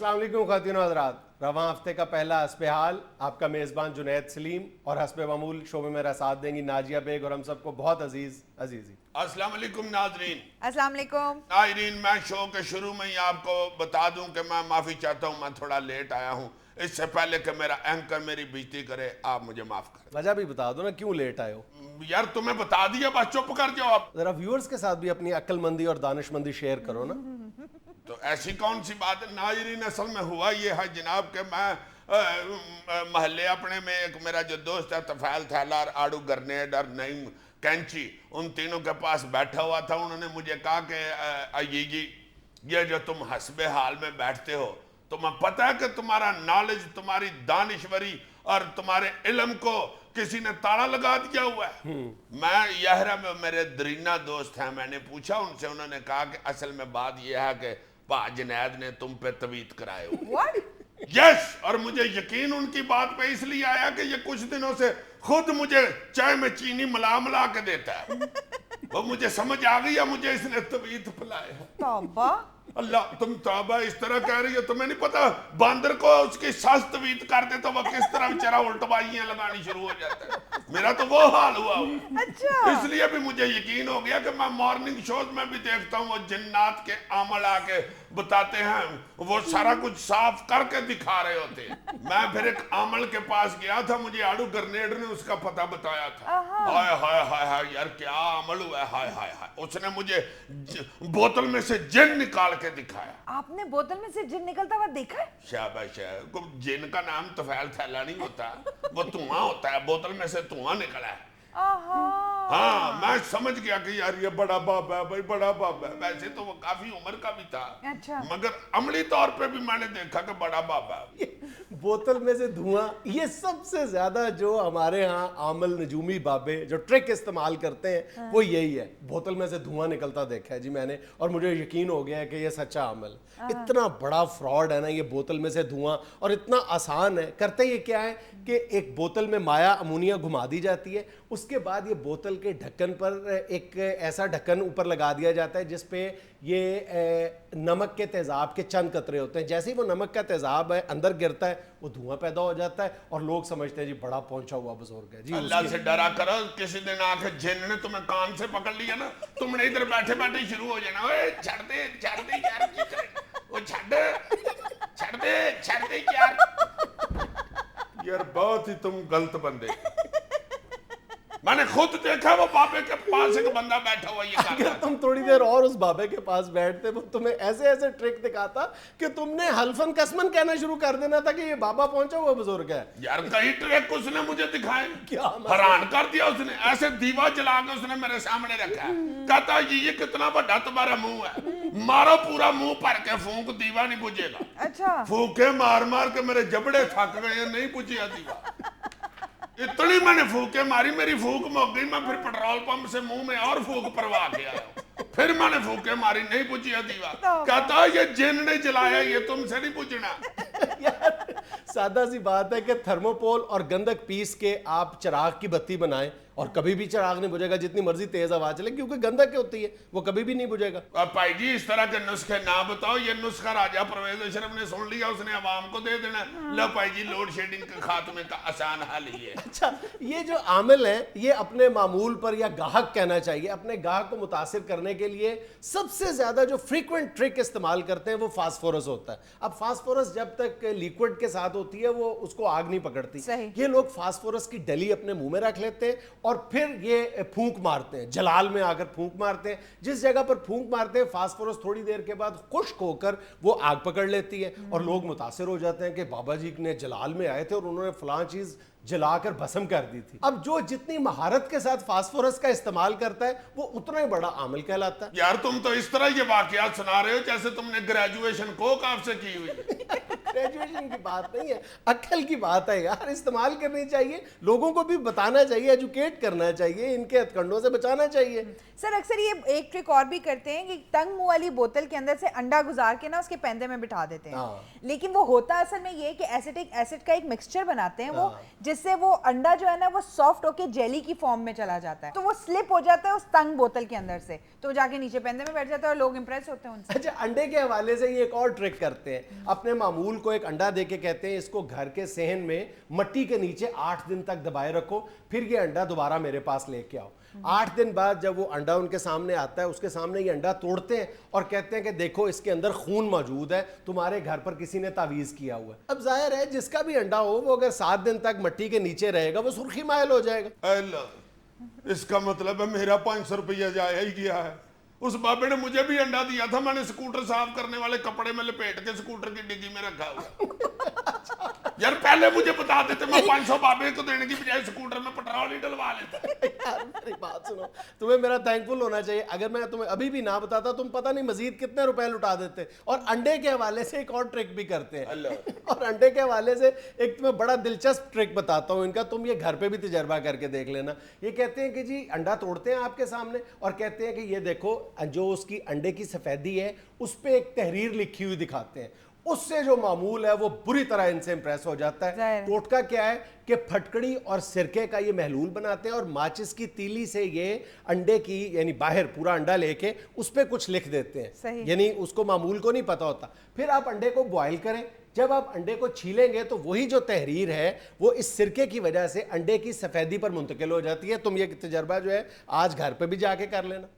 अस्सलाम वालेकुम ख़वातीन और हज़रात। रवां हफ्ते का पहला हस्बे हाल आपका मेज़बान जुनैद सलीम और हस्बे मामूल शो में मेरा साथ देंगी नाजिया बेग और हम सबको बहुत अजीज़ी। अस्सलाम वालेकुम नाज़रीन। अस्सलाम वालेकुम नाज़रीन, मैं शो के शुरू में ही आपको बता दूं कि मैं माफ़ी चाहता हूं, मैं थोड़ा लेट आया हूं। इससे पहले कि मेरा एंकर मेरी बेइज्जती करे, आप मुझे माफ़ करें। वजह भी बता दो ना क्यों लेट आए हो। यार तुम्हें बता दिया, बस चुप कर जाओ आप। ज़रा व्यूअर्स के साथ भी अपनी अक्लमंदी और दानिशमंदी शेयर करो ना। तो ऐसी कौन सी बात है नाज़रीन, असल में हुआ ये है जनाब कि मैं महल्ले अपने में एक मेरा जो दोस्त है तफैल थैला और आड़ू ग्रेनेड और नईम कैंची, उन तीनों के पास बैठा हुआ था। उन्होंने मुझे कहा कि अय्यी जी, ये जो तुम हस्बे हाल में बैठते हो, तुम्हें पता है कि तुम्हारा नॉलेज, तुम्हारी दानिश्वरी और तुम्हारे इल्म को किसी ने ताला लगा दिया हुआ है। मैं यहरा में मेरे दरीना दोस्त हैं, मैंने पूछा उनसे, उन्होंने कहा कि असल में बात यह है कि पा जुनैद ने तुम पे तवीत कराए हो। What? यस, और मुझे यकीन उनकी बात पे इसलिए आया कि ये कुछ दिनों से खुद मुझे चाय में चीनी मिला के देता है। वो मुझे समझ आ गई है, मुझे इसने तवीत पिलाया है। तौबा। अल्लाह, तुम तौबा इस तरह कह रही हो, तुम्हें नहीं पता बांदर को उसकी सास तवीत कर दे तो वह किस तरह बेचारा उल्टबाजियां लगानी शुरू हो जाता है। मेरा तो वो हाल हुआ। अच्छा। इसलिए भी मुझे यकीन हो गया कि मैं मॉर्निंग शोज में भी देखता हूँ, वो जिन्नात के आमल आके बताते हैं, वो सारा कुछ साफ करके दिखा रहे होते हैं। मैं फिर एक आमल के पास गया था, मुझे आड़ू ग्रेनेड ने उसका पता बताया था। हाय हाय हाय हाय यार, क्या अमल हुआ है, हाय हाय हाय। उसने मुझे बोतल में से जिन निकाल के दिखाया। आपने बोतल में से जिन निकलता हुआ देखा है? शाबाश है। जिन का नाम तफैल थैला नहीं होता, वो धुआं होता है, बोतल में से धुआं निकला है। हाँ, मैं समझ गया कि यार ये बड़ा बाबा है भाई, बड़ा बाबा है। वैसे तो वो काफी उम्र का भी था। अच्छा। मगर अमली तौर पे भी मैंने देखा कि बड़ा बाबा है। बोतल में से धुआं, ये सबसे ज्यादा जो हमारे यहाँ आमल नजूमी बाबे जो ट्रिक इस्तेमाल करते हैं वो यही है। बोतल में से धुआं निकलता देखा है जी मैंने, और मुझे यकीन हो गया है कि ये सच्चा अमल। इतना बड़ा फ्रॉड है ना ये बोतल में से धुआं, और इतना आसान है। करते ये क्या है कि एक बोतल में माया अमोनिया घुमा दी जाती है, उसके बाद ये बोतल के ढक्कन पर एक ऐसा ढक्कन ऊपर लगा दिया जाता है जिसपे ये नमक के तेजाब के चंद कतरे होते हैं। जैसे ही वो नमक का तेजाब है अंदर गिरता है, वो धुआं पैदा हो जाता है और लोग समझते हैं जी बड़ा पहुंचा हुआ बुजुर्ग है जी। अल्लाह से डरा करो, किसी दिन आके जिन ने तुम्हें कान से पकड़ लिया ना, तुमने इधर बैठे बैठे शुरू हो जाना, ओए छड़ दे यार, की करे वो छड़ दे यार, बहुत ही तुम गलत बंदे। मैंने खुद देखा वो बाबे के पास एक बंदा बैठा हुआ ये कर रहा अगर तुम थोड़ी देर और उस बाबे के पास बैठते वो तुम्हें ऐसे ऐसे ट्रिक दिखाता कि तुमने हल्फन कसमन कहना शुरू कर देना था कि ये बाबा पहुंचा हुआ बुजुर्ग है। यार कई ट्रिक उसने मुझे दिखाए, क्या हैरान कर दिया उसने। ऐसे दीवा जला के उसने मेरे सामने रखा है, कहता ये कितना बड़ा तुम्हारा मुंह है, मारो पूरा मुंह भर के फूंक, दीवा नहीं बुझेगा। अच्छा। फूके मार मार के मेरे जबड़े थक गए, नहीं बुझिया दीवा। इतनी मैंने फूके मारी, मेरी फूक मुक गई। मैं फिर पेट्रोल पंप से मुंह में और फूक परवा के आया, फिर मैंने फूके मारी, नहीं बुझिया दीवा। कहता ये जिन ने जलाया, ये तुमसे नहीं बुझना। यार सादा सी बात है कि थर्मोपोल और गंधक पीस के आप चिराग की बत्ती बनाएं और कभी भी चिराग नहीं बुझेगा, जितनी मर्जी तेज आवाज चले, क्योंकि गंधक होती है, वो कभी भी नहीं बुझेगा। अब भाई जी इस तरह के नुस्खे ना बताओ, ये नुस्खा राजा परवेज अशरफ ने सुन लिया, उसने आवाम को दे देना। लो भाई जी, लोड शेडिंग के खात्मे का आसान हल ही है। अच्छा, ये जो आमिल है ये अपने मामूल पर, या गाहक कहना चाहिए, अपने गाहक को मुतासिर करने के लिए सबसे ज्यादा जो फ्रीक्वेंट ट्रिक इस्तेमाल करते हैं वो फास्फोरस होता है। अब फास्फोरस जब तक लिक्विड के साथ होती है वो उसको आग नहीं पकड़ती। ये लोग फास्फोरस की डली अपने मुंह में रख लेते हैं और फिर ये फूंक मारते हैं, जलाल में आकर फूंक मारते हैं। जिस जगह पर फूंक मारते हैं फास्फोरस थोड़ी देर के बाद खुश्क होकर वो आग पकड़ लेती है और लोग मुतासिर हो जाते हैं कि बाबा जी ने जलाल में आए थे और उन्होंने फलां चीज जलाकर भस्म कर दी थी। अब जो जितनी महारत के साथ फास्फोरस का इस्तेमाल करता है वो उतना ही बड़ा आमिल कहलाता है। यार तुम तो इस तरह ये वाकयात सुना रहे हो जैसे तुमने ग्रेजुएशन कोक आपसे की हुई। ग्रेजुएशन की बात नहीं है, अक्ल की बात है यार। इस्तेमाल करनी चाहिए, लोगों को भी बताना चाहिए, एजुकेट करना चाहिए, इनके हथकंडों से बचाना चाहिए। सर अक्सर ये एक ट्रिक और भी करते हैं कि तंग मुंह वाली बोतल के अंदर से अंडा गुजार के ना उसके पेंदे में बिठा देते हैं। लेकिन वो होता असल में ये कि एसिटिक एसिड का एक मिक्सचर बनाते हैं वो, जिससे वो अंडा जो है ना वो सॉफ्ट होके जेली की फॉर्म में चला जाता है, तो वो स्लिप हो जाता है उस तंग बोतल के अंदर से, तो जाके नीचे पेंदे में बैठ जाता है और लोग इंप्रेस होते हैं उनसे। अच्छा, अंडे के हवाले से ये एक और ट्रिक करते हैं। अपने मामूल को एक अंडा दे के कहते हैं इसको घर के सेहन में मट्टी के नीचे 8 दिन तक दबाए रखो, फिर ये अंडा दोबारा मेरे पास लेके आओ। 8 दिन बाद जब वो अंडा उनके सामने आता है, उसके सामने ये अंडा तोड़ते हैं और कहते हैं कि देखो इसके अंदर खून मौजूद है, तुम्हारे घर पर किसी ने तावीज किया हुआ है। अब जाहिर है जिसका भी अंडा हो वो अगर 7 दिन तक मट्टी के नीचे रहेगा वो सुर्खी माइल हो जाएगा। अल्लाह, इसका मतलब है मेरा 500 रुपया जाया ही गया है। उस बाबे ने मुझे भी अंडा दिया था, मैंने स्कूटर साफ करने वाले कपड़े में लपेट के स्कूटर की डिग्गी में रखा हुआ। यार पहले मुझे बता देते, मैं 500 बाबे को देने की बजाय स्कूटर में पेट्रोल ही डलवा लेता। यार मेरी बात सुनो, तुम्हें मेरा थैंकफुल होना चाहिए। अगर मैं तुम्हें अभी भी ना बताता तुम पता नहीं मजीद कितने रुपए लुटा देते। और अंडे के हवाले से एक और ट्रिक भी करते हैं। और अंडे के हवाले से एक तुम्हें बड़ा दिलचस्प ट्रिक बताता हूँ इनका, तुम ये घर पे भी तजर्बा करके देख लेना। ये कहते हैं कि जी अंडा तोड़ते हैं आपके सामने और कहते हैं कि ये देखो जो उसकी अंडे की सफेदी है उस पे एक तहरीर लिखी हुई दिखाते हैं। उससे जो मामूल है वो बुरी तरह इनसे इंप्रेस हो जाता है। टोटका क्या है कि फटकड़ी और सिरके का ये महलूल बनाते हैं और माचिस की तीली से ये अंडे की यानी बाहर पूरा अंडा लेके उस पे कुछ लिख देते हैं, यानी उसको मामूल को नहीं पता होता। फिर आप अंडे को बॉयल करें, जब आप अंडे को छीलेंगे तो वही जो तहरीर है वो इस सिरके की वजह से अंडे की सफेदी पर मुंतकिल हो जाती है। तुम ये तजर्बा जो है आज घर पे भी जाके कर लेना।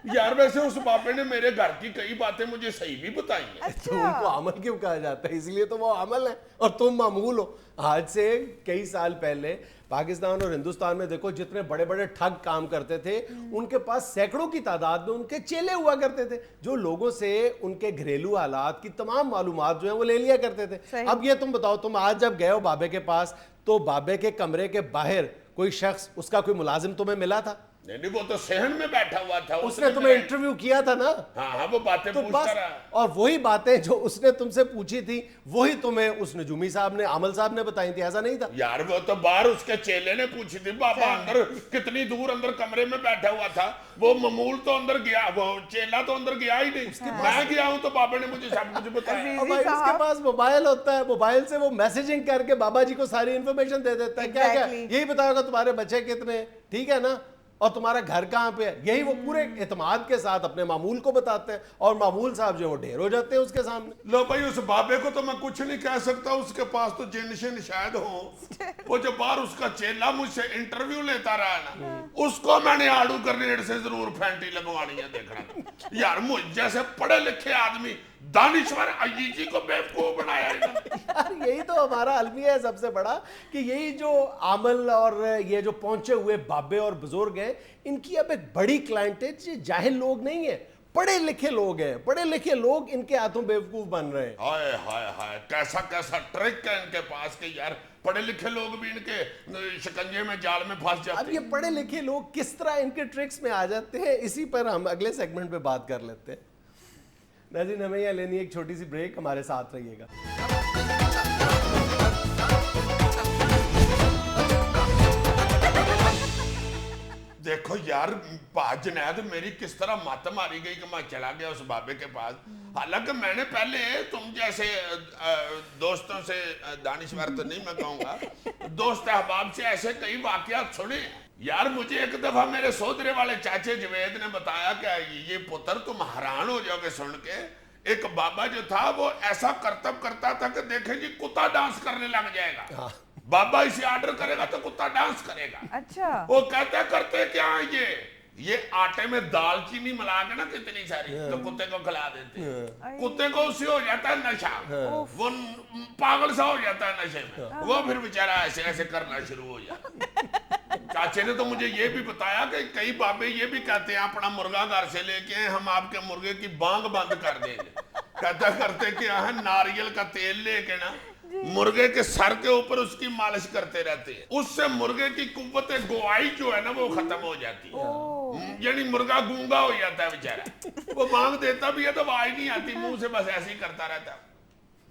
यार वैसे उस बापे ने मेरे घर की कई बातें मुझे सही भी बताई हैं। अच्छा। तो उनको अमल क्यों कहा जाता है? इसलिए तो वो अमल है और तुम मामूल हो। आज से कई साल पहले पाकिस्तान और हिंदुस्तान में देखो जितने बड़े बड़े ठग काम करते थे उनके पास सैकड़ों की तादाद में उनके चेले हुआ करते थे जो लोगों से उनके घरेलू हालात की तमाम मालूमात जो है वो ले लिया करते थे। अब ये तुम बताओ, तुम आज जब गए हो बाबे के पास तो बाबे के कमरे के बाहर कोई शख्स, उसका कोई मुलाजिम तुम्हें मिला था? नहीं, वो तो सहन में बैठा हुआ था। उसने तुम्हें इंटरव्यू किया था ना? हाँ, वो बातें तो पूछता रहा। और वही बातें जो उसने तुमसे पूछी थी वही तुम्हें उस नजूमी साहब ने, आमल साहब ने बताई थी, ऐसा नहीं था? यार वो तो बाहर उसके चेले ने पूछी थी। बाबा अंदर कितनी दूर अंदर कमरे में बैठा हुआ था, वो मामूल तो अंदर गया, वो चेला तो अंदर गया ही नहीं। मैं गया हूँ तो बाबा ने मुझे सब कुछ बताया। और भाई उसके पास मोबाइल होता है, मोबाइल से वो मैसेजिंग करके बाबा जी को सारी इंफॉर्मेशन दे देता है। क्या क्या यही बताओगा तुम्हारे बच्चे कितने, ठीक है ना, और तुम्हारा घर कहाँ पे है, यही वो पूरे एतमाद के साथ अपने मामूल को बताते हैं और मामूल साहब जो वो ढेर हो जाते हैं उसके सामने। लो भाई, उस बाबे को तो मैं कुछ नहीं कह सकता, उसके पास तो जिन शिन शायद हो। वो जो बाहर उसका चेला मुझसे इंटरव्यू लेता रहा ना, उसको मैंने आड़ू ग्रेनेड से जरूर फैंटी लगवानी है। देखना यार, मुझ जैसे पढ़े लिखे आदमी दानिश्वर अजीजी को बेवकूफ बनाया यार यही तो हमारा अलमिया है सबसे बड़ा, कि यही जो आमल और ये जो पहुंचे हुए बाबे और बुजुर्ग हैं इनकी अब एक बड़ी क्लाइंटेज जाहिल लोग नहीं है, पढ़े लिखे लोग हैं। पढ़े लिखे लोग इनके हाथों बेवकूफ बन रहे हैं। हाय हाय हाय, कैसा कैसा ट्रिक है इनके पास कि यार पढ़े लिखे लोग भी इनके शिकंजे में, जाल में फंस जाते हैं। अब ये पढ़े लिखे लोग किस तरह इनके ट्रिक्स में आ जाते हैं, इसी पर हम अगले सेगमेंट पे बात कर लेते हैं। नाज़रीन, हमें यहाँ लेनी एक छोटी सी ब्रेक, हमारे साथ रहिएगा। देखो यार जुनैद, मेरी किस तरह मत मारी गई कि मैं चला गया उस बाबे के पास। हालांकि मैंने पहले तुम जैसे दोस्तों से, दानिश्वर तो नहीं मैं कहूँगा, दोस्त अहबाब से ऐसे कई वाकयात सुने यार। मुझे एक दफा मेरे सोदरे वाले चाचे जवेद ने बताया कि ये पुत्र, तुम हैरान हो जाओगे सुन के, एक बाबा जो था वो ऐसा करतब करता था कि देखे जी कुत्ता डांस करने लग जाएगा। बाबा इसे ऑर्डर करेगा तो कुत्ता डांस करेगा। अच्छा। वो कहते करते क्या है, ये आटे में दालचीनी मिला के ना कितनी सारी तो कुत्ते को खिला देते। कुत्ते को उससे हो जाता है नशा, वो पागल सा हो जाता है नशे में, वो फिर बेचारा ऐसे ऐसे करना शुरू हो जाता। चाचे ने तो मुझे ये भी बताया कि कई बाबे ये भी कहते हैं अपना मुर्गा घर से लेके हम आपके मुर्गे की बांग बंद कर देंगे। कहता करते क्या है, नारियल का तेल लेके ना मुर्गे के सर के ऊपर उसकी मालिश करते रहते हैं, उससे मुर्गे की कुव्वत गोवाई जो है ना वो खत्म हो जाती है। यानी मुर्गा गूंगा हो जाता है बेचारा, वो मांग देता भी है तो आवाज नहीं आती, मुंह से बस ऐसे ही करता रहता है।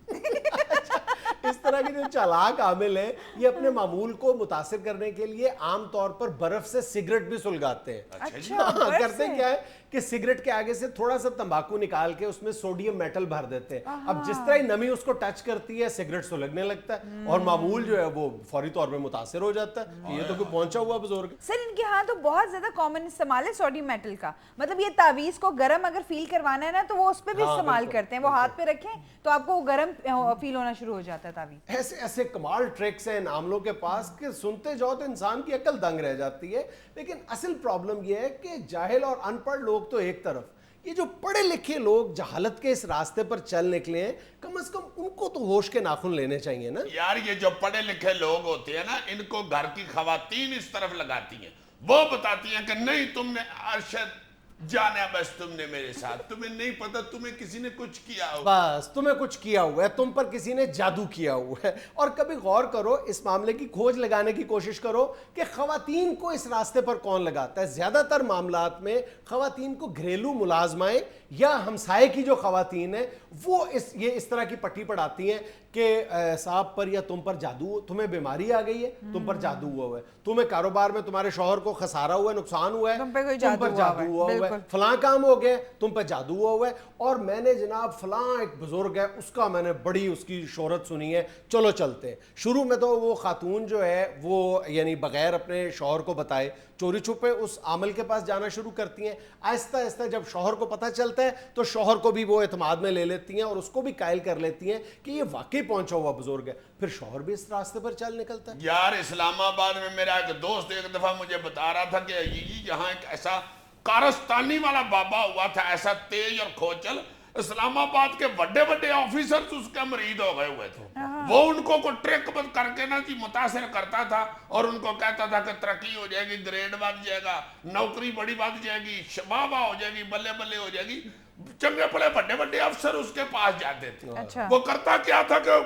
इस तरह के जो चालाक आमिल हैं ये अपने मामूल को मुतासिर करने के लिए आम तौर पर बर्फ से सिगरेट भी सुलगाते हैं। अच्छा, हाँ, बर्फ करते से? क्या है कि सिगरेट के आगे से थोड़ा सा तंबाकू निकाल के उसमें सोडियम मेटल भर देते हैं। अब जिस तरह ही नमी उसको टच करती है सिगरेट सुलगने लगता है और मामूल जो है वो फौरी तौर पे मुतासिर हो जाता है। ये तो कोई पहुंचा हुआ बुजुर्ग। सर इनके यहाँ तो बहुत ज्यादा कॉमन इस्तेमाल है सोडियम मेटल का, मतलब ये तावीज को गर्म अगर फील करवाना है ना तो वो उस पे भी हाँ, इस्तेमाल बिल्कुल, करते हैं, वो हाथ पे रखें तो आपको वो गर्म फील होना शुरू हो जाता है तावीज। ऐसे ऐसे कमाल ट्रिक्स हैं इन आमलों के पास कि सुनते जाओ तो इंसान की अकल दंग रह जाती है। लेकिन असल प्रॉब्लम यह है कि जाहिल और अनपढ़ लोग तो एक तरफ, ये जो पढ़े लिखे लोग जहालत के इस रास्ते पर चल निकले हैं, कम से कम उनको तो होश के नाखून लेने चाहिए ना। यार ये जो पढ़े लिखे लोग होते हैं ना, इनको घर की खवातीन इस तरफ लगाती हैं, वो बताती हैं कि नहीं तुमने अरशद जाना बस तुमने मेरे साथ, तुम्हें नहीं पता तुम्हें किसी ने कुछ किया हो, बस तुम्हें कुछ किया हुआ है, तुम पर किसी ने जादू किया हुआ है। और कभी गौर करो, इस मामले की खोज लगाने की कोशिश करो कि खवातीन को इस रास्ते पर कौन लगाता है। ज्यादातर मामलात में खवातीन को घरेलू मुलाजमाएं या हमसाये की जो खवातीन है वो ये इस तरह की पट्टी पढ़ाती हैं कि साहब पर या तुम पर जादू, तुम्हें बीमारी आ गई है, तुम पर जादू हुआ है, तुम्हें कारोबार में तुम्हारे शौहर को खसारा हुआ है, नुकसान हुआ है, तुम पे कोई तुम पर जादू जादू हुआ हुआ है, है, फलां काम हो गया, तुम पर जादू हुआ है। और मैंने जनाब फलां एक बुजुर्ग है उसका मैंने बड़ी उसकी शोहरत सुनी है, चलो चलते हैं। शुरू में तो वो खातून जो है वो यानी बगैर अपने शौहर को बताए चोरी छुपे उस आमल के पास जाना शुरू करती हैं। आहिस्ता आहिस्ता जब शौहर को पता चलता है तो शौहर को भी वो एतमाद में ले लेती हैं और उसको भी कायल कर लेती हैं कि ये वाकई पहुंचा हुआ बुजुर्ग है। फिर शौहर भी इस रास्ते पर चल निकलता है। यार इस्लामाबाद में मेरा एक दोस्त एक दफा मुझे बता रहा था कि यहाँ एक ऐसा कारस्तानी वाला बाबा हुआ था, ऐसा तेज और खोचल, इस्लामाबाद के बड़े बड़े ऑफिसर्स उसके मरीद हो गए हुए थे। वो उनको को ट्रिक करके ना जी मुतासिर करता था और उनको कहता था कि तरक्की हो जाएगी, ग्रेड बढ़ जाएगा, नौकरी बड़ी बढ़ जाएगी, शबाबा हो जाएगी, बल्ले बल्ले हो जाएगी। चंगे पड़े बड़े बड़े अफसर उसके पास जाते थे। अच्छा। वो करता क्या था कि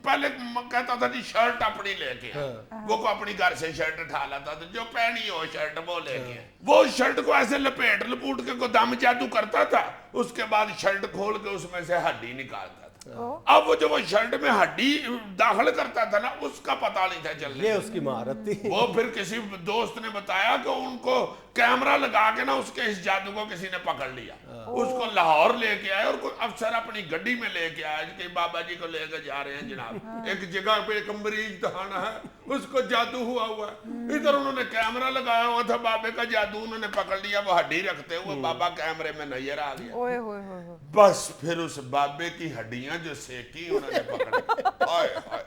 पहले कहता था जी शर्ट अपनी लेके आ, वो को अपनी घर से शर्ट उठा लाता था, जो पहनी हो शर्ट वो लेके आए। वो शर्ट को ऐसे लपेट लपूट के दम जादू करता था, उसके बाद शर्ट खोल के उसमें से हड्डी निकालता था। अब वो जो वो शर्ट में हड्डी दाखिल करता था ना, उसका पता नहीं था चलने। ये उसकी महारत थी। वो फिर किसी दोस्त ने बताया कि उनको कैमरा लगा के ना उसके इस जादू को किसी ने पकड़ लिया, उसको लाहौर लेके आए और कोई अफसर अपनी गड्डी में लेके आया कि बाबा जी को लेकर जा रहे हैं जनाब, एक जगह पे एक मरीज दहाना है, उसको जादू हुआ हुआ है। इधर उन्होंने कैमरा लगाया हुआ था, बाबे का जादू उन्होंने पकड़ लिया, वो हड्डी रखते हुए बाबा कैमरे में नजर आ गया। ओए होए होए। बस फिर उस बाबे की हड्डियां जो सेकी उन्होंने पकड़ी। हाय हाय।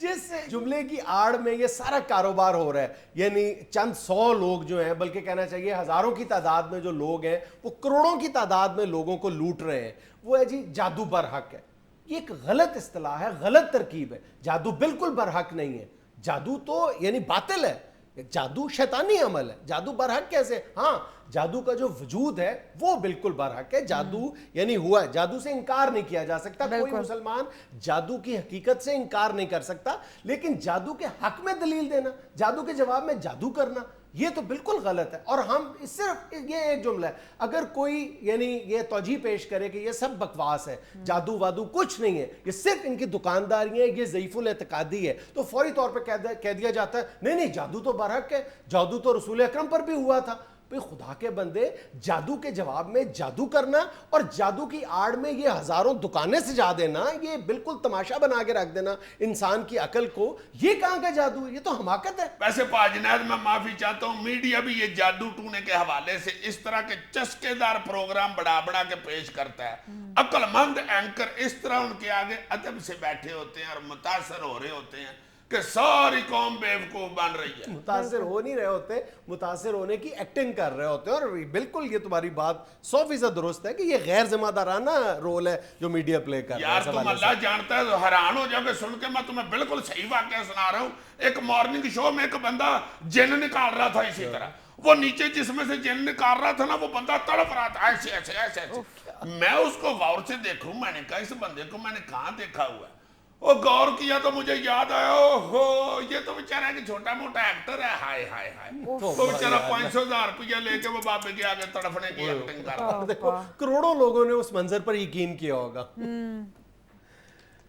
जिस जुमले की आड़ में ये सारा कारोबार हो रहा है, यानी चंद 100 लोग जो हैं, बल्कि कहना चाहिए हजारों की तादाद में जो लोग हैं वो करोड़ों की तादाद में लोगों को लूट रहे हैं, वो है जी जादू बरहक है। ये एक गलत इस्तिलाह है, गलत तरकीब है। जादू बिल्कुल बरहक नहीं है। जादू तो यानी बातिल है, जादू शैतानी अमल है। जादू बरहक कैसे? हाँ, जादू का जो वजूद है वो बिल्कुल बरहक है। जादू यानी हुआ है, जादू से इनकार नहीं किया जा सकता। कोई मुसलमान जादू की हकीकत से इनकार नहीं कर सकता, लेकिन जादू के हक में दलील देना, जादू के जवाब में जादू करना, ये तो बिल्कुल गलत है। और हम सिर्फ ये एक जुमला है, अगर कोई यानी ये तौजीह पेश करे कि ये सब बकवास है, जादू वादू कुछ नहीं है, ये सिर्फ इनकी दुकानदारी है, ये ज़ईफुल एतकादी है, तो फौरी तौर पे कह दिया जाता है नहीं नहीं जादू तो बरहक है, जादू तो रसूल अकरम पर भी हुआ था। भाई खुदा के बंदे, जादू के जवाब में जादू करना और जादू की आड़ में ये हजारों दुकानें सजा देना, ये बिल्कुल तमाशा बना के रख देना इंसान की अकल को, ये कहाँ का जादू है? ये तो हमाकत है। वैसे पाजनाद मैं माफी चाहता हूँ, मीडिया भी ये जादू टूने के हवाले से इस तरह के चस्केदार प्रोग्राम बड़ा बड़ा के पेश करता है। अक्लमंद एंकर इस तरह उनके आगे अदब से बैठे होते हैं और मुतासर हो रहे होते हैं कि सारी कौम बेवकूफ बन रही है। मुतासिर हो नहीं रहे होते, मुतासिर होने की एक्टिंग कर रहे होते हैं। और बिल्कुल ये तुम्हारी बात 100% दुरुस्त है कि ये गैर जिम्मेदाराना रोल है जो मीडिया प्ले कर रहा है। यार तुम अल्लाह जानता है, तो हैरान हो जाओगे सुन के। मैं तुम्हें बिल्कुल सही वाकया सुना रहा हूँ। एक मॉर्निंग शो में एक बंदा जिन निकाल रहा था, इसी तरह वो नीचे जिसमें से जिन निकाल रहा था ना, वो बंदा तड़प रहा था ऐसे ऐसे ऐसे ऐसे। मैं उसको गौर से देखूं, मैंने कहा इस बंदे को मैंने कहाँ देखा हुआ है। वो गौर किया तो मुझे याद आया, ओहो ये तो बेचारा एक छोटा मोटा एक्टर है। हाय हाय हाय, वो बेचारा 500,000 रुपया लेके वो बाबे के आगे तड़फने की एक्टिंग कर रहा है। देखो करोड़ों लोगों ने उस मंजर पर यकीन किया होगा।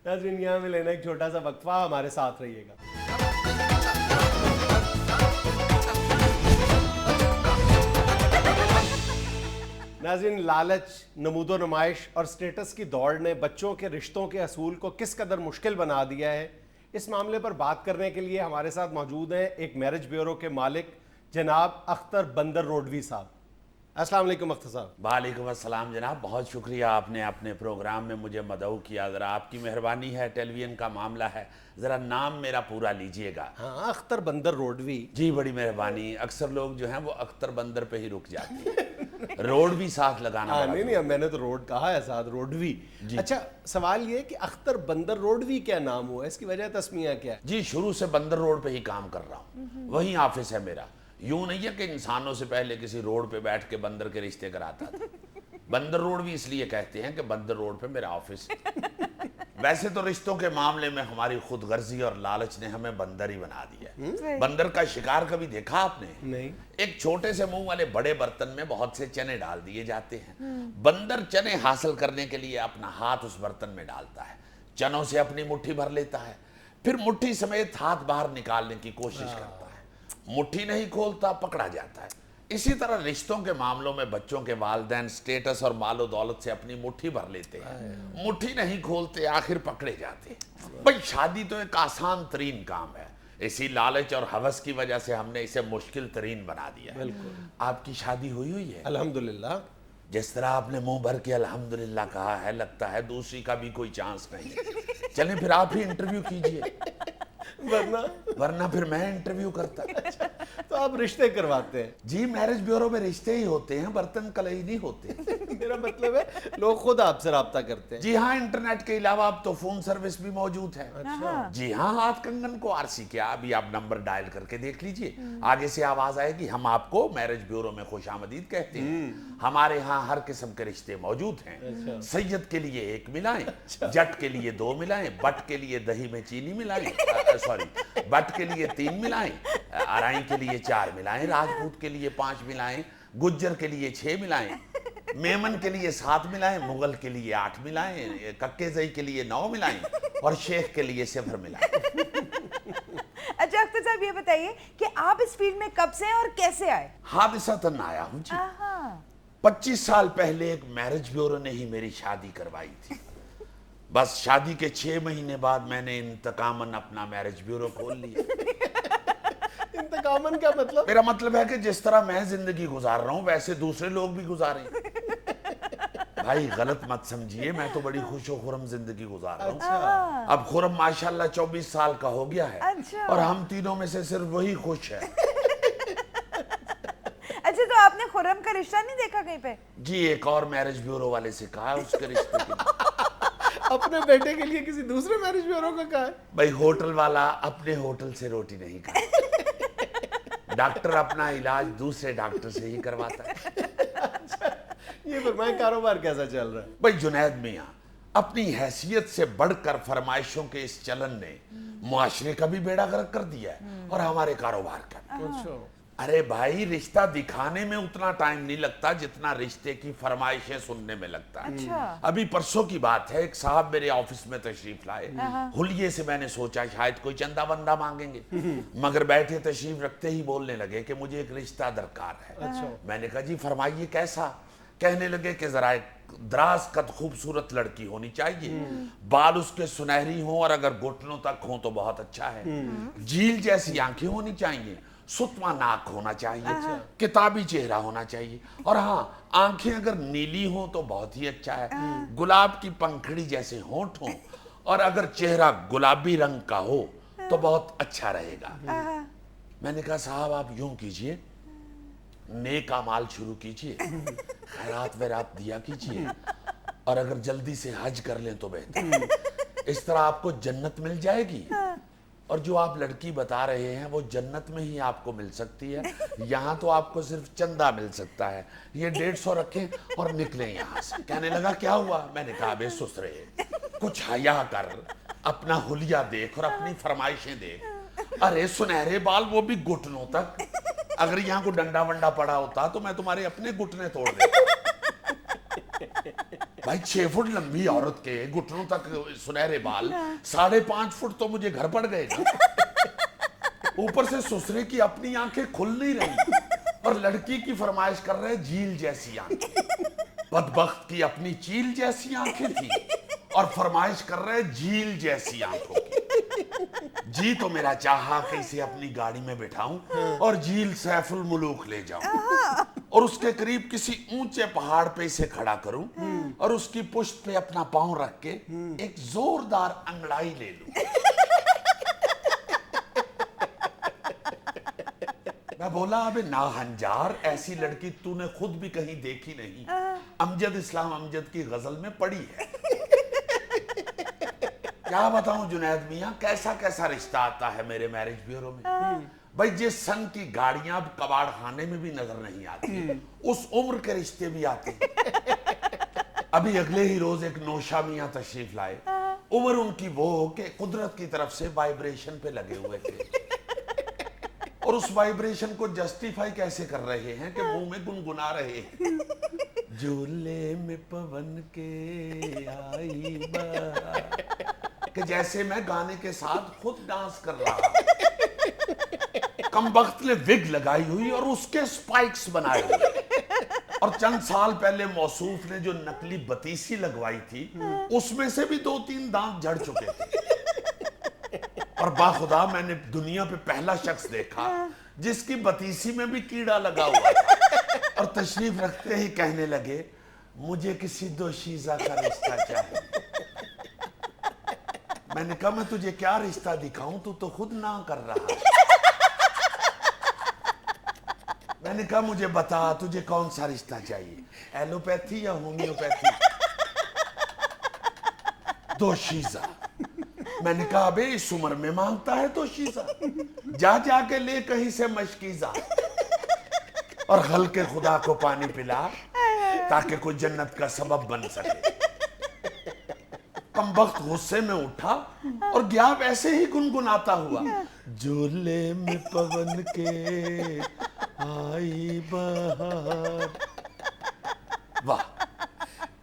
नाज़रीन यहाँ में लेना एक छोटा सा वक्फा, हमारे साथ रहिएगा। नाज़रीन, लालच, नमूदो नुमाइश और स्टेटस की दौड़ ने बच्चों के रिश्तों के असूल को किस कदर मुश्किल बना दिया है, इस मामले पर बात करने के लिए हमारे साथ मौजूद हैं एक मैरिज ब्यूरो के मालिक जनाब अख्तर बंदर रोडवी साहब। अस्सलाम वालेकुम अख्तर साहब। वालेकुम अस्सलाम जनाब, बहुत शुक्रिया आपने अपने प्रोग्राम में मुझे मदऊ किया। ज़रा आपकी मेहरबानी है, टेलीविज़न का मामला है, ज़रा नाम मेरा पूरा लीजिएगा। हाँ, अख्तर बंदर रोडवी। जी बड़ी मेहरबानी। अक्सर लोग जो हैं वो अख्तर बंदर पे ही रुक जाते हैं, रोड भी साथ लगाना। हाँ, नहीं, मैंने तो रोड कहा है, साथ रोडवी। अच्छा, सवाल ये कि अख्तर बंदर रोडवी क्या नाम हुआ, इसकी वजह तस्मिया क्या है? जी, शुरू से बंदर रोड पे ही काम कर रहा हूँ, वही ऑफिस है मेरा। यूं नहीं है कि इंसानों से पहले किसी रोड पे बैठ के बंदर के रिश्ते कराता था। बंदर रोड भी इसलिए कहते हैं कि बंदर रोड पे मेरा ऑफिस है। वैसे तो रिश्तों के मामले में हमारी खुदगर्जी और लालच ने हमें बंदर ही बना दिया है। बंदर का शिकार कभी देखा आपने? नहीं। एक छोटे से मुंह वाले बड़े बर्तन में बहुत से चने डाल दिए जाते हैं। बंदर चने हासिल करने के लिए अपना हाथ उस बर्तन में डालता है, चनों से अपनी मुट्ठी भर लेता है, फिर मुट्ठी समेत हाथ बाहर निकालने की कोशिश करता है। मुट्ठी नहीं खोलता, पकड़ा जाता है। इसी तरह रिश्तों के मामलों में बच्चों के वालिदैन स्टेटस और मालो दौलत से अपनी मुट्ठी भर लेते हैं, मुट्ठी नहीं खोलते, आखिर पकड़े जाते हैं। भाई, शादी तो एक आसान तरीन काम है, इसी लालच और हवस की वजह से हमने इसे मुश्किल तरीन बना दिया है। आपकी शादी हुई है? अल्हम्दुलिल्लाह। जिस तरह आपने मुंह भर के अल्हम्दुलिल्लाह कहा है, लगता है दूसरी का भी कोई चांस नहीं है। चलें फिर आप ही इंटरव्यू कीजिए, वरना फिर मैं इंटरव्यू करता। तो आप रिश्ते करवाते हैं? जी, मैरिज ब्यूरो में रिश्ते ही होते हैं, बर्तन कलई नहीं होते। मेरा मतलब है लोग खुद आपसे राब्ता करते हैं? जी हाँ, इंटरनेट के अलावा अब तो फोन सर्विस भी मौजूद है। अच्छा। जी हाँ, हाथ कंगन को आरसी क्या, अभी आप नंबर डायल करके देख लीजिए, आगे से आवाज आएगी। हम आपको मैरिज ब्यूरो में खुशामदीद कहते हैं। हमारे यहाँ हर किस्म के रिश्ते मौजूद हैं। सैयद के लिए 1 मिलाएं, जट के लिए 2 मिलाएं, बट के लिए दही में चीनी मिलाएं, बट के लिए 3 मिलाएं, अराई के लिए 4 मिलाएं, राजपूत के लिए 5 मिलाएं, गुज्जर के लिए 6 मिलाएं, मेमन के लिए 7 मिलाएं, मुगल के लिए 8 मिलाएं, कक्के ज़ई के लिए 9 मिलाएं और शेख के लिए 0 मिलाएं। अच्छा अख्तर साहब, ये बताइए कि आप इस फील्ड में कब से हैं और कैसे आए? हादिसतन आया हूँ जी। 25 साल पहले एक मैरिज ब्यूरो ने ही मेरी शादी करवाई थी। बस शादी के 6 महीने बाद मैंने इंतकामन अपना मैरिज ब्यूरो खोल लिया। इंतकामन क्या मतलब? मेरा मतलब है कि जिस तरह मैं जिंदगी गुजार रहा हूँ वैसे दूसरे लोग भी गुजारें। भाई गलत मत समझिए, मैं तो बड़ी खुश खुरम जिंदगी गुजार रहा हूँ। अच्छा। अब खुरम माशाल्लाह 24 साल का हो गया है। अच्छा। और हम तीनों में से सिर्फ वही खुश है। अच्छा, तो आपने खुर्रम का रिश्ता नहीं देखा कहीं पे? जी, एक और मैरिज ब्यूरो वाले से कहा है उसके रिश्ते के लिए। अपने बेटे के लिए किसी दूसरे मैरिज ब्यूरो का कहा है? भाई, होटल वाला अपने होटल से रोटी नहीं खाता। डॉक्टर अपना इलाज दूसरे डॉक्टर से ही करवाता है। अच्छा, ये फरमाए कारोबार कैसा चल रहा है? भाई, जुनैद मियाँ, अपनी हैसियत से बढ़कर फरमाइशों के इस चलन ने मुआशरे का भी बेड़ा गर्क कर दिया है और हमारे कारोबार का भी। अच्छा। अरे भाई, रिश्ता दिखाने में उतना टाइम नहीं लगता जितना रिश्ते की फरमाइशें सुनने में लगता है। अच्छा। अभी परसों की बात है, एक साहब मेरे ऑफिस में तशरीफ लाए। हुलिये से मैंने सोचा शायद कोई चंदा बंदा मांगेंगे, मगर बैठे तशरीफ रखते ही बोलने लगे कि मुझे एक रिश्ता दरकार है। अच्छा। मैंने कहा जी फरमाइए कैसा? कहने लगे कि जरा एक दराज कद खूबसूरत लड़की होनी चाहिए, बाल उसके सुनहरी हों और अगर घुटनों तक हों तो बहुत अच्छा है, झील जैसी आंखें होनी चाहिए, सुतवा नाक होना चाहिए, किताबी चेहरा होना चाहिए, और हाँ, आंखें अगर नीली हों तो बहुत ही अच्छा है, गुलाब की पंखड़ी जैसे होंठ हों और अगर चेहरा गुलाबी रंग का हो तो बहुत अच्छा रहेगा। मैंने कहा साहब आप यूं कीजिए, नेक अमाल शुरू कीजिए, खैरात वैरात दिया कीजिए, और अगर जल्दी से हज कर लें तो बेहतर। इस तरह आपको जन्नत मिल जाएगी, और जो आप लड़की बता रहे हैं वो जन्नत में ही आपको मिल सकती है, यहाँ तो आपको सिर्फ चंदा मिल सकता है। ये 150 रखें और निकलें यहाँ से। कहने लगा क्या हुआ? मैंने कहा बे सुसरे, कुछ हया कर, अपना हुलिया देख और अपनी फरमाइशें देख। अरे सुनहरे बाल, वो भी घुटनों तक। अगर यहाँ को डंडा वंडा पड़ा होता तो मैं तुम्हारे अपने घुटने तोड़ देता। भाई 6 फुट लंबी औरत के घुटनों तक सुनहरे बाल, 5.5 फुट तो मुझे घर पड़ गए ना। ऊपर से ससुरे की अपनी आंखें खुल नहीं रही और लड़की की फरमाइश कर रहे झील जैसी आंखें। बदबख्त की अपनी चील जैसी आंखें थी और फरमाइश कर रहे झील जैसी आंखों की। जी तो मेरा चाहा कि इसे अपनी गाड़ी में बिठाऊं और झील सैफुल मुलूक ले जाऊं और उसके करीब किसी ऊंचे पहाड़ पे इसे खड़ा करूं और उसकी पुष्ट पे अपना पांव रख के एक जोरदार अंगड़ाई ले लूं। मैं बोला, अबे नाहंजार, ऐसी लड़की तूने खुद भी कहीं देखी नहीं, अमजद इस्लाम अमजद की गजल में पड़ी है। क्या बताऊं जुनैद मियां, कैसा कैसा रिश्ता आता है मेरे मैरिज ब्यूरो में। भाई जिस सन की गाड़ियां अब कबाड़ खाने में भी नजर नहीं आती, उस उम्र के रिश्ते भी आते। अभी अगले ही रोज एक नौशा मियां तशरीफ लाए। उम्र उनकी वो हो कि कुदरत की तरफ से वाइब्रेशन पे लगे हुए थे और उस वाइब्रेशन को जस्टिफाई कैसे कर रहे हैं कि मुंह में गुनगुना रहे हैं, झूले में पवन के आई बहार, कि जैसे मैं गाने के साथ खुद डांस कर रहा। कमबख्त ने विग लगाई हुई और उसके स्पाइक्स बनाए हुए और चंद साल पहले मौसूफ ने जो नकली बतीसी लगवाई थी उसमें से भी 2-3 दांत झड़ चुके थे। और बाखुदा मैंने दुनिया पे पहला शख्स देखा जिसकी बतीसी में भी कीड़ा लगा हुआ था और तशरीफ रखते ही कहने लगे, मुझे किसी दोशीज़ा का रिश्ता चाहिए। मैंने कहा, मैं तुझे क्या रिश्ता दिखाऊं, तू तो खुद ना कर रहा। मैंने कहा, मुझे बता तुझे कौन सा रिश्ता चाहिए, एलोपैथी या होम्योपैथी? दोशीज़ा। मैंने कहा, अबे इस उम्र में मांगता है दोशीज़ा, जा जाके ले कहीं से मशकीज़ा और हल्के खुदा को पानी पिला ताकि कोई जन्नत का सबब बन सके। कमबख्त गुस्से में उठा और गया वैसे ही गुनगुनाता हुआ, झूले में पवन के आई बहार। वाह।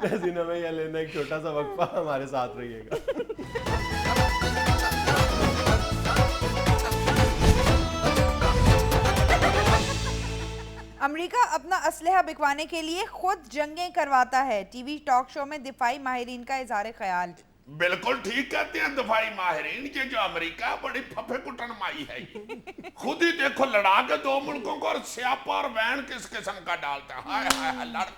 हसीना में यह लेना एक छोटा सा वक्फा, हमारे साथ रहिएगा। अमेरिका अपना असलहा बिकवाने के लिए खुद जंगें करवाता है। टीवी टॉक शो में दिफाई माहिरीन का इजहार ख्याल। बिल्कुल ठीक कहते हैं दफाई माहिरीन के जो अमेरिका बड़ी फफे कुटन माई है। खुद ही देखो लड़ा के 2 मुल्कों को और स्यापा और वैन किस किस्म का डालता है। हाय हाय, लड़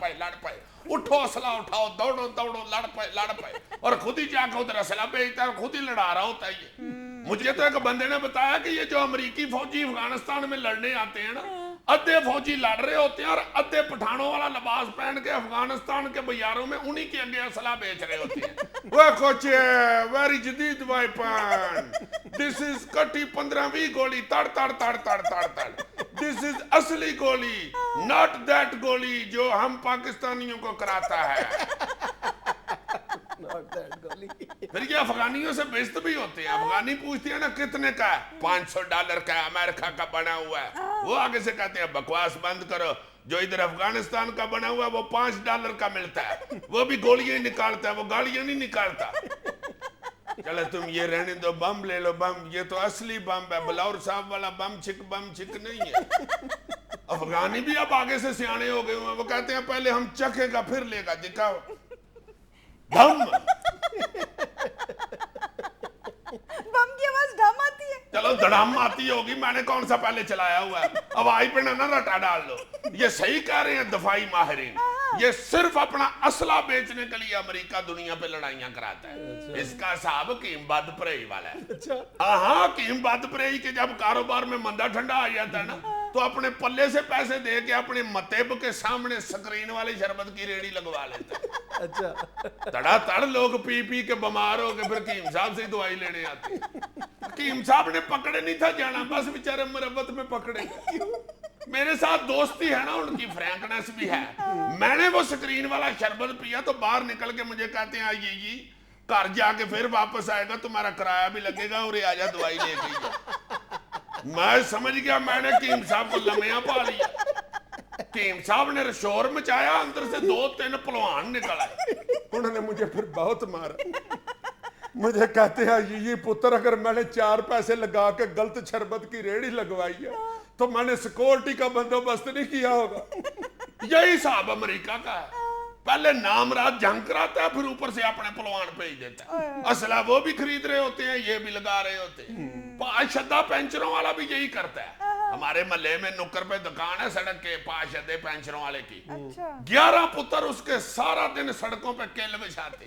पाए, उठो असला उठाओ, दौड़ो दौड़ो, लड़ पाए और खुद ही जाकर उधर असला बेचता है, खुद ही लड़ा रहा होता है ये। मुझे तो एक बंदे ने बताया कि ये जो अमेरिकी फौजी अफगानिस्तान में लड़ने आते हैं ना, अद्धे फौजी लड़ रहे होते हैं और अद्धे पठानों वाला लिबास पहन के अफगानिस्तान के बजारों में उन्हीं के आगे असला बेच रहे होते हैं। वो कोचे वेरी जदीद वेपन, दिस इज कटी 15-20 गोली, तड़ तड़ तड़ तड़ तड़ तड़, दिस इज असली गोली, नॉट दैट गोली जो हम पाकिस्तानियों को कराता है। फिर ये अफगानियों से बेइज्जत भी होते हैं। अफगानी पूछते हैं ना कितने का है, $500 का, अमेरिका का बना हुआ है। वो आगे से कहते हैं बकवास बंद करो, जो इधर अफगानिस्तान का बना हुआ है वो $5 का मिलता है, वो भी गोलियां ही निकालता है, वो गाड़ियां नहीं निकालता। चलो तुम ये रहने दो, बम ले लो, बम ये तो असली बम है, बलौर साहब वाला बम छिक नहीं है। अफगानी भी अब आगे से सियाने हो गए हुए, वो कहते हैं पहले हम चखेगा फिर लेगा, दिखाओ धम। बम की आवाज धम आती है। चलो धड़ाम आती होगी, मैंने कौन सा पहले चलाया हुआ है, अब आई पे ना रटा डाल लो। ये सही कह रहे हैं दफाई माहिरीन, ये सिर्फ अपना असला बेचने के लिए अमेरिका दुनिया पे लड़ाइयां कराता है। इसका हिसाब कीम बद परेई वाला है। हाँ, कीम बद परेई के जब कारोबार में मंदा ठंडा आ जाता है ना, तो अपने पल्ले से पैसे दे के अपने मतेब के सामने स्क्रीन वाली शरबत की रेडी लगवा लेता है। अच्छा। तड़ा तड़ लोग पी पी के बीमार हो गए, फिर कीम साहब से दवाई लेने आते। कीम साहब ने पकड़े नहीं था जाना, बस बेचारे मुरब्बत में पकड़े गए। मेरे साथ दोस्ती है ना, उनकी फ्रैंकनेस भी है। मैंने वो स्क्रीन वाला शरबत पिया तो बाहर निकल के मुझे कहते हैं आइए जी, घर जाके फिर वापस आएगा, तुम्हारा किराया भी लगेगा और आ जा दवाई लेके। मैं समझ गया, मैंने कीम साहब को लम्या पा लिया। कीम साहब ने शोर मचाया, अंदर से 2-3 पहलवान निकल आए। उन्होंने मुझे फिर बहुत मारा। मुझे कहते हैं ये पुत्र, अगर मैंने 4 पैसे लगा के गलत शरबत की रेहड़ी लगवाई है तो मैंने सिक्योरिटी का बंदोबस्त नहीं किया होगा। यही हिसाब अमेरिका का है, पहले नामराद जंग कराता है, फिर ऊपर से अपने पहलवान भेज देता है। असला वो भी खरीद रहे होते हैं, ये भी लगा रहे होते हैं। पाशदा पेंचरों वाला भी यही करता है। हमारे महल्ले में नुक्कर पे दुकान है सड़क के पाशदे पेंचरों वाले की। 11 पुत्र उसके सारा दिन सड़कों पे केल बिछाते।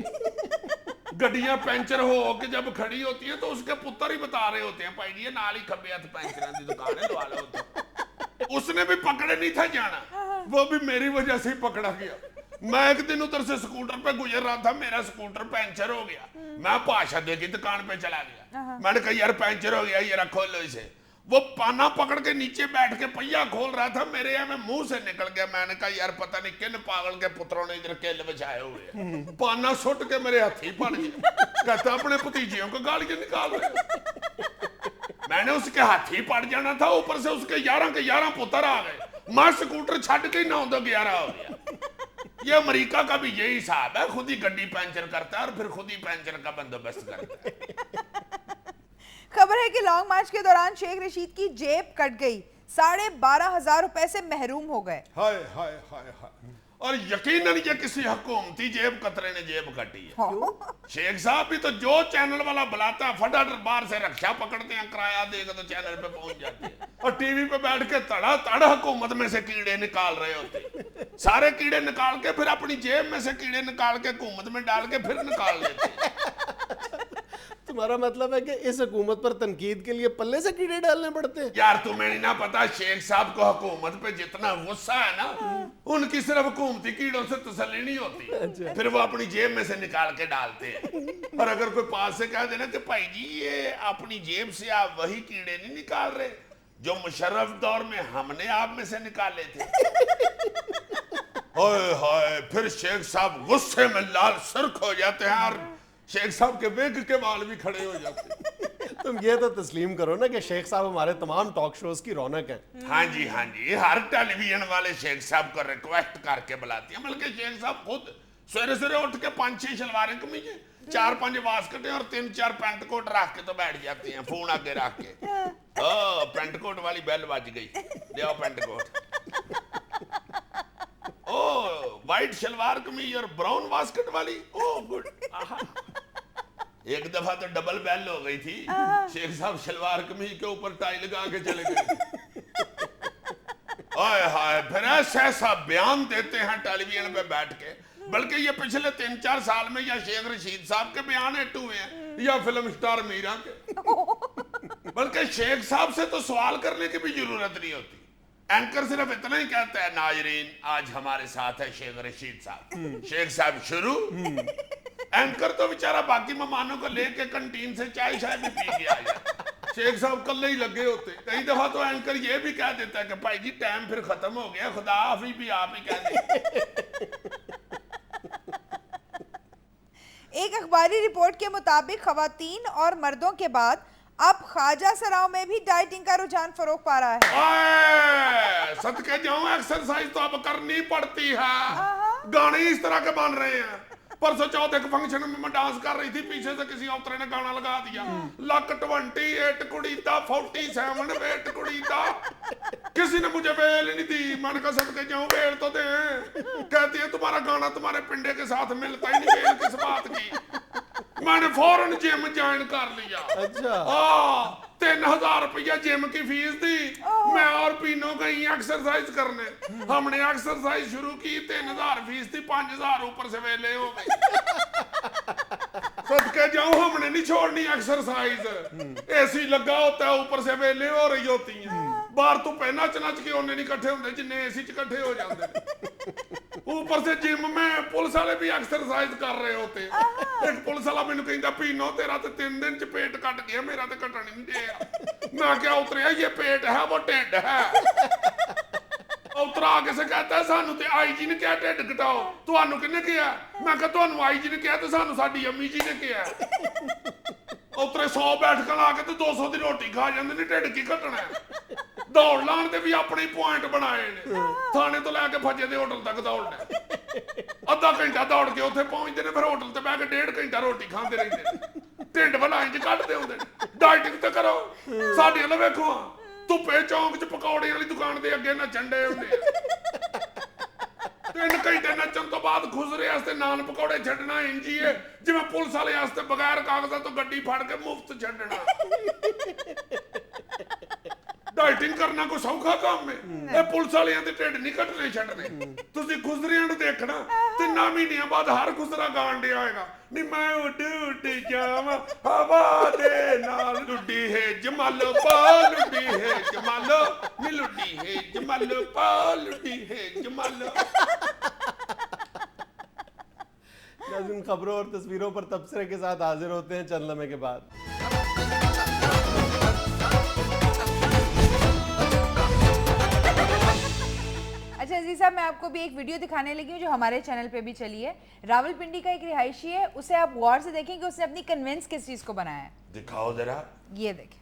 गड्डियां पेंचर हो के जब खड़ी होती है तो उसके पुत्र ही बता रहे होते हैं, भाई ये नाल ही खब्बे हथ पेंचर की दुकान है, लवा लो। उसने भी पकड़े नहीं था जाना, वो भी मेरी वजह से ही पकड़ा गया। मैं एक दिन उधर से स्कूटर पे गुजर रहा था, मेरा स्कूटर पंचर हो गया। मैं पाशादे की दुकान पे चला गया। मैंने कहा यार पंचर हो गया, ये रखो लो इसे। वो पाना पकड़ के नीचे बैठ के पहिया खोल रहा था, मेरे यहाँ में मुंह से निकल गया। मैंने कहा यार पता नहीं किन पागल के पुत्रों ने इधर केल बिछाए हुए। पाना सुट के मेरे हाथी पड़ गया। कहता अपने भतीजियों को गालियां निकाल रहे। मैंने उसके हाथी पड़ जाना था, ऊपर से उसके 11 के 11 पुत्र आ गए। मैं स्कूटर छड़ के 9 तो 11 हो गया। ये अमेरिका का भी यही हिसाब है, खुद ही गड्डी पंचर करता है और फिर खुद ही पंचर का बंदोबस्त करता है। खबर है कि लॉन्ग मार्च के दौरान शेख रशीद की जेब कट गई, 12,500 रुपए से महरूम हो गए। हाय हाय हाय हाय। और यकीनन ये किसी हुकूमती जेब कतरे ने जेब काटी है। शेख साहब भी तो जो चैनल वाला बुलाता है फटाफट बाहर से रक्षा पकड़ते हैं, किराया देगा तो चैनल पे पहुंच जाते हैं और टीवी पे बैठ के तड़ा तड़ हुकूमत में से कीड़े निकाल रहे होते। सारे कीड़े निकाल के फिर अपनी जेब में से कीड़े निकाल के हुकूमत में डाल के फिर निकाल लेते। तुम्हारा मतलब है कि इस हुकूमत पर तनकीद के लिए पल्ले से कीड़े डालने पड़ते हैं? यार तुम्हें नहीं ना पता, शेख साहब को हुकूमत पे जितना गुस्सा है ना, उनकी सिर्फ हुकूमती कीड़ों से तसल्ली नहीं होती। फिर वो अपनी जेब में से निकाल के डालते हैं। और अगर कोई पास से कह देना कि भाई जी ये अपनी जेब से आप वही कीड़े नहीं निकाल रहे जो मुशर्रफ दौर में हमने आप में से निकाले थे। ओए हाय, फिर शेख साहब गुस्से में लाल सुर्ख हो जाते हैं और शेख साहब के वेग के बाल भी खड़े हो जाते हैं। तुम ये तो तस्लीम करो ना कि शेख साहब हमारे तमाम टॉक शोज की रौनक हैं। हाँ जी, हर टेलीविजन वाले शेख साहब को रिक्वेस्ट करके बुलाती हैं। बल्कि शेख साहब खुद सवेरे सवेरे उठ के 5-6 शलवारें कमीजें, 4-5 वास्कटें और 3-4 पेंट कोट रख के तो बैठ जाती हैं, फोन आगे रख के। पेंट कोट वाली बेल बज गई, ले आओ पेंट कोट। ओ वाइट शलवार कमीज और ब्राउन वास्कट वाली, ओ गुड। एक दफा तो डबल बेल हो गई थी, शेख साहब शलवार कमीज के ऊपर टाई लगा के चले गए। हाय हाय, फिर ऐसा बयान देते हैं टेलीविजन पे बैठ के। बल्कि ये पिछले 3-4 साल में या शेख रशीद साहब के बयान हिट हुए हैं या फिल्म स्टार मीरा के। बल्कि शेख साहब से तो सवाल करने की भी जरूरत नहीं होती। एंकर सिर्फ इतना ही कहता है, नाजरीन आज हमारे साथ है शेख रशीद साहब। शेख साहब शुरू। एंकर तो बेचारा बाकी मेहमानों को लेके कैंटीन से चाय भी पी के आ जाए। शेख साहब कल ही लगे होते। कई दफा तो एंकर ये भी कह देता है कि भाई जी टाइम फिर खत्म हो गया, खुदा हाफिज भी आप ही कह दें। एक अखबारी रिपोर्ट के मुताबिक खवातीन और मर्दों के बाद अब ख्वाजा सराओं में भी डाइटिंग का रुझान फरोग पा रहा है। सदके जाऊं, एक्सरसाइज तो अब करनी पड़ती है। गाने इस तरह के बन रहे हैं। परसों चौथ एक फंक्शन में मैं डांस कर रही थी, पीछे से किसी औतरे ने गाना लगा दिया, लक 28 कुड़ी दा 47 वेट कुड़ी दा। किसी ने मुझे बेल नहीं दी। मैंने कहा सदके जाऊं बेल तो दे। कहती है तुम्हारा गाना तुम्हारे पिंडे के साथ मिलता ही नहीं, बेल किस बात की। मैंने फौरन जिम ज्वाइन कर लिया। अच्छा। 3000 रुपया जिम की फीस दी। मैं और पीनो गई एक्सरसाइज करने। हमने एक्सरसाइज शुरू की, 3000 फीस थी, 5000 ऊपर से वेले हो गए। सदके जाऊं, हमने नहीं छोड़नी एक्सरसाइज। एसी लगा होता है, ऊपर से वेले हो रही होती हैं। बाहर तो पहना नच के उन्हें नहीं इकट्ठे होंगे जिन्हें एसी च इकट्ठे हो जाते। ऊपर से जिम में पुलिस वाले भी एक्सरसाइज कर रहे होते। एक पुलिस वाला मैंने कहता पीनो तेरा तो 3 दिन च पेट कट गया, मेरा तो कटन नहीं दिया। मैं क्या उतरिया, ये पेट है वो टिड है। उतरा आगे से कहता है सानू ते आई जी ने क्या टिड घटाओ, तुहानू किन्ने किया? मैं कहा तुहानू आई जी ने किया, तो सानू साडी अम्मी जी ने किया। उतरे 100 बैठक ला के तो 200 की रोटी खा जाते ने, टिड की घटना। दौड़ लाने भी अपने पॉइंट बनाए ने, थाने तो लैके फजे दे होटल तक दौड़ना। ਅੱਧਾ ਘੰਟਾ ਦੌੜ ਕੇ ਉੱਥੇ ਪਹੁੰਚਦੇ ਨੇ, ਫਿਰ ਹੋਟਲ ਤੇ ਬਹਿ ਕੇ 1.5 ਘੰਟਾ ਰੋਟੀ ਖਾਂਦੇ ਰਹਿੰਦੇ ਨੇ, ਢਿੱਡ ਵਾਲਾ ਇੰਜ ਕੱਢਦੇ ਹੁੰਦੇ ਨੇ। ਡਾਈਟਿੰਗ ਤੇ ਕਰੋ, ਸਾਡੇ ਵੱਲ ਵੇਖੋ, ਧੁੱਪੇ ਚੌਂਕ 'ਚ ਪਕੌੜੇ ਵਾਲੀ ਦੁਕਾਨ ਦੇ ਅੱਗੇ ਨੱਚਣ ਡੇ ਹੁੰਦੇ ਆ। 3 ਘੰਟੇ ਨੱਚਣ ਤੋਂ ਬਾਅਦ ਖੁਸਰੇ ਵਾਸਤੇ ਨਾਨ ਪਕੌੜੇ ਛੱਡਣਾ ਇੰਜ ਹੀ ਹੈ ਜਿਵੇਂ ਪੁਲਿਸ ਵਾਲੇ ਵਾਸਤੇ ਬਗੈਰ ਕਾਗਜ਼ਾਂ ਤੋਂ ਗੱਡੀ ਫੜ ਕੇ ਮੁਫਤ ਛੱਡਣਾ। ਡਾਈਟਿੰਗ ਕਰਨਾ ਕੋਈ ਸੌਖਾ ਕੰਮ ਹੈ? ਇਹ ਪੁਲਿਸ ਵਾਲਿਆਂ ਦੇ ਢਿੱਡ ਨਹੀਂ ਕੱਟਣੇ ਛੱਡਣੇ। ਤੁਸੀਂ ਖੁਸਰਿਆਂ ਨੂੰ ਦੇਖਣਾ, 3 ਮਹੀਨਿਆਂ ਬਾਅਦ ਹਰ ਖੁਸਰਾ ਗਾਣ ਡਿਆ ਹੋਏਗਾ, ਨੀ ਮੈਂ ਉੱਡ ਉੱਡ ਜਾਵਾਂ ਹਵਾ ਦੇ ਨਾਲ, ਲੁੱਡੀ ਹੈ ਜਮਾਲੋ ਪਾ ਲੁੱਡੀ ਹੈ ਜਮਾਲੋ, ਨੀ ਲੁੱਡੀ ਹੈ ਜਮਾਲੋ ਪਾ ਲੁੱਡੀ ਹੈ जमालो। नाज़रीन, खबरों और तस्वीरों पर तबसरे के साथ हाजिर होते हैं चंद लम्हे के बाद। अच्छा अजीज साहब, मैं आपको भी एक वीडियो दिखाने लगी हूँ जो हमारे चैनल पे भी चली है। रावलपिंडी का एक रिहायशी है, उसे आप गौर से देखें कि उसने अपनी कन्वेंस किस चीज को बनाया है। दिखाओ जरा। ये देखें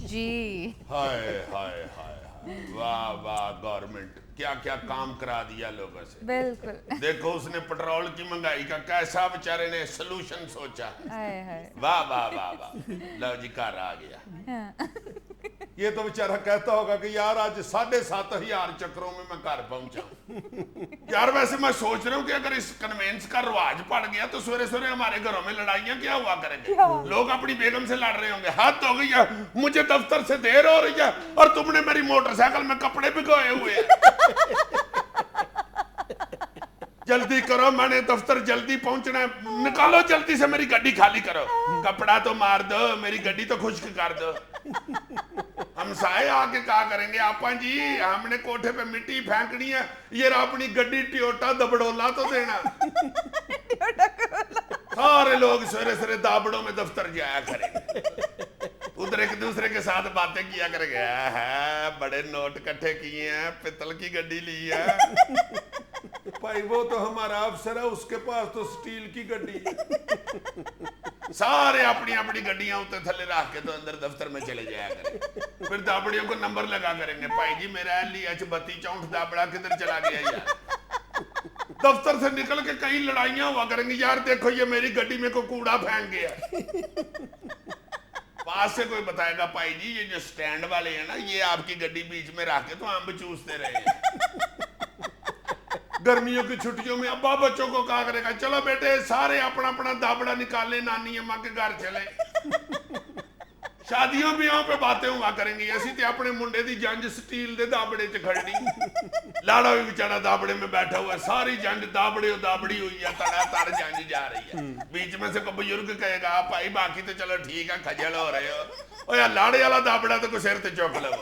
जी। हाय हाय हाय, वाह वाह, गवर्नमेंट क्या क्या काम करा दिया लोगों से। बिल्कुल। देखो उसने पेट्रोल की महंगाई का कैसा बेचारे ने सलूशन सोचा। हाय हाय, वाह वाह वाह वाह, लो जी घर आ गया। हाँ। ये तो बेचारा कहता होगा कि यार आज 7,500 चक्रों में मैं घर पहुंचा। यार वैसे मैं सोच रहा हूँ कि अगर इस कन्वेंस का रिवाज पड़ गया तो सवेरे सवेरे हमारे घरों में लड़ाइयाँ क्या हुआ करेंगे। लोग अपनी बेगम से लड़ रहे होंगे, हद हो गई है, मुझे दफ्तर से देर हो रही है और तुमने मेरी मोटरसाइकिल में कपड़े भिगोए हुए हैं। जल्दी करो, मैंने दफ्तर जल्दी पहुंचना है, निकालो जल्दी से, मेरी गड्डी खाली करो, कपड़ा तो मार दो, मेरी गड्डी तो खुश्क कर दो। हम साए आके क्या करेंगे, आपा जी हमने कोठे पे मिट्टी फेंकनी है, ये अपनी गड्डी टोयोटा दबड़ोला तो देना। सारे लोग सवेरे सवेरे दाबड़ों में दफ्तर जाया करेंगे, उधर एक दूसरे के साथ बातें किया करेंगे, है बड़े नोट इकट्ठे किए हैं, पित्तल की गड्डी ली है। भाई वो तो हमारा अफसर है, उसके पास तो स्टील की गड्डी है। सारे अपनी अपनी गड्डियां उतर थले रख के तो अंदर दफ्तर में चले जाया करें, फिर दाबड़ियों को नंबर लगा करेंगे, भाई जी मेरा LH32 64 दाबड़ा किधर चला गया यार। दफ्तर से निकल के कई लड़ाइयां हुआ करेंगी, यार देखो ये मेरी गड्डी में को कूड़ा फेंक गया। पास से कोई बताएगा, भाई जी ये जो स्टैंड वाले हैं ना, ये आपकी गड्डी बीच में रख के तो अम्ब चूसते रहे हैं। गर्मियों की छुट्टियों में अब्बा बच्चों को कहा करेगा, चलो बेटे सारे अपना अपना दाबड़ा निकाले, नानी अम्मा के घर चले। शादियों ब्याहों पे बातें हुआ करेंगी, ऐसी तो अपने मुंडे दी जंज स्टील दे दाबड़े च खड़नी, लाड़ा भी बेचारा दाबड़े में बैठा हुआ है, सारी जंज दाबड़े दाबड़ी हुई है, तड़ा तार जंज जा रही है। बीच में से कोई बुजुर्ग कहेगा, भाई बाकी तो चलो ठीक है, खजल हो रहे हो, ओ यार लाड़े वाला दाबड़ा तो कोई सिर ते चुक लो।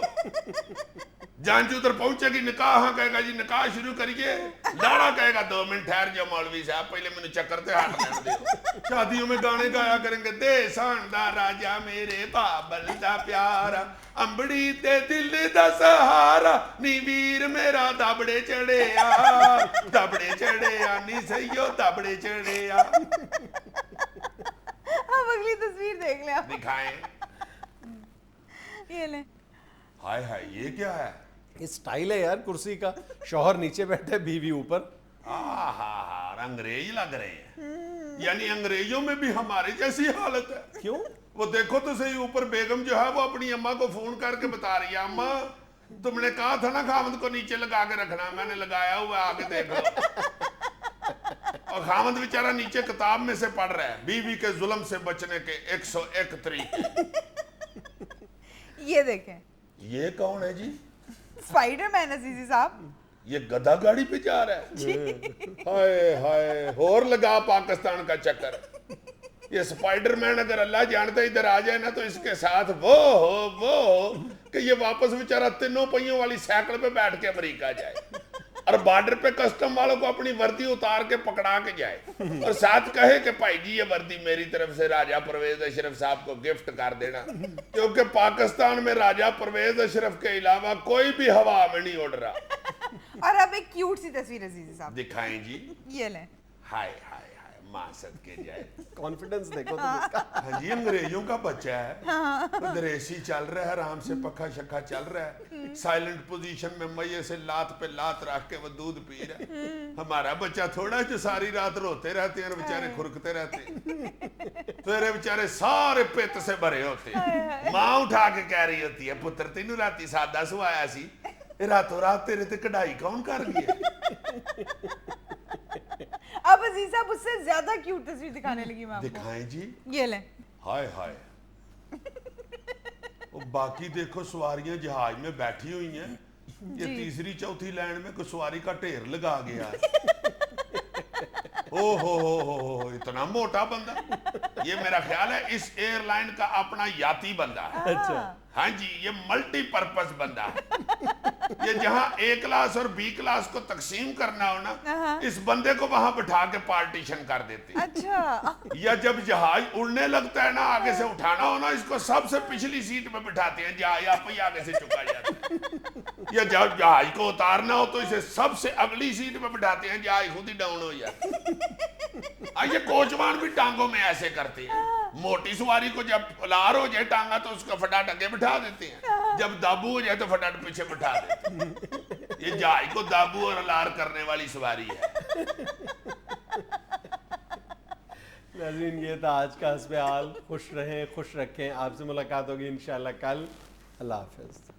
जंज उधर पहुंचेगी, निकाह कहेगा जी निकाह शुरू करिए, लाड़ा कहेगा 2 मिनट ठहर जाओ मौलवी साहब, पहले मैंने चक्कर ते हाथ लेने दो। शादियों में गाने गाया करेंगे, दे दा राजा मेरे बाबल दा प्यारा, अंबड़ी ते दिल दा सहारा, नी वीर मेरा दाबड़े चढ़ेया, दाबड़े चढ़ेया नी सहियो दाबड़े चढ़ेया। अब अगली तस्वीर देख ले आप। दिखाएं। ये ले। हाय हाय, ये क्या है? ये स्टाइल है यार कुर्सी का, शौहर नीचे बैठे, बीवी ऊपर। अंग्रेज लग रहे हैं, यानी अंग्रेजों में भी हमारे जैसी हालत है। क्यों? वो देखो तो सही, ऊपर बेगम जो है वो अपनी अम्मा को फोन करके बता रही है, अम्मा तुमने कहा था ना खामद को नीचे लगा के रखना, मैंने लगाया हुआ, आगे देखो। और खामद बेचारा नीचे किताब में से पढ़ रहा है, बीवी के जुल्म से बचने के 101 तरीके। ये देखें, ये कौन है जी? स्पाइडरमैन अजीजी साहब। ये गधा गाड़ी पे जा रहा है। हाय हाय, और लगा पाकिस्तान का चक्कर। ये स्पाइडरमैन अगर अल्लाह जानता इधर आ जाए ना तो इसके साथ वो हो कि ये वापस बेचारा 3 पहियों वाली साइकिल पे बैठ के अमेरिका जाए और बॉर्डर पे कस्टम वालों को अपनी वर्दी उतार के पकड़ा के जाए और साथ कहे कि भाई जी ये वर्दी मेरी तरफ से राजा परवेज अशरफ साहब को गिफ्ट कर देना, क्योंकि पाकिस्तान में राजा परवेज अशरफ के अलावा कोई भी हवा में नहीं उड़ रहा। और अब एक क्यूट सी तस्वीर अजीजी साहब दिखाएं जी। ये ले। हाय हाय हाय, माँ सदके जाए। कॉन्फिडेंस देखो तुम इसका। हाँ जी, अंग्रेजों का बच्चा है, तो दरेसी चल रहा है, आराम से पखा शखा चल रहा है, साइलेंट पोजीशन में मैये से लात पे लात रख के वो दूध पी रहा है। हमारा बच्चा थोड़ा जो सारी रात रोते रहते हैं और बेचारे खुरकते रहते हैं, तो ये बेचारे सारे पित्त से भरे होते हैं। माँ उठा के कह रही होती है, पुत्र तेनू राती सादा सुआया सी, रातों रात तेरे ते कढ़ाई कौन कर गया? अब अजीज साहब उससे ज्यादा क्यूट तस्वीर दिखाने लगी मैं आपको। दिखाएं जी। ये लें। हाय हाय। और बाकी देखो सवारियां जहाज में बैठी हुई हैं, ये तीसरी चौथी लाइन में कोई सवारी का ढेर लगा गया है। ओ हो, इतना मोटा बंदा। ये मेरा ख्याल है इस एयरलाइन का अपना यात्री बंदा है। अच्छा। हाँ जी, ये मल्टीपर्पज बंदा है। ये जहां ए क्लास और बी क्लास को तकसीम करना हो ना, इस बंदे को वहां बिठा के पार्टीशन कर देते हैं। अच्छा। या जब जहाज उड़ने लगता है ना, आगे से उठाना हो ना, इसको सबसे पिछली सीट में बिठाते हैं, जहाज आप ही आगे से चुका जाता है। या जब जहाज को उतारना हो तो इसे सबसे अगली सीट में बिठाते हैं, जहाज खुद ही डाउन हो जाता है। ये कोचवान भी टांगों में ऐसे करते हैं। मोटी सवारी को जब लार हो जाए टांगा तो उसको फटाट आगे बिठा देते हैं, जब दाबू हो जाए तो फटाट पीछे बिठा देते हैं। ये जहाज को दाबू और लार करने वाली सवारी है। नाज़रीन, ये था आज का हस्बे हाल। खुश रहें, खुश रखें। आपसे मुलाकात होगी इंशाल्लाह कल। अल्लाह हाफिज़।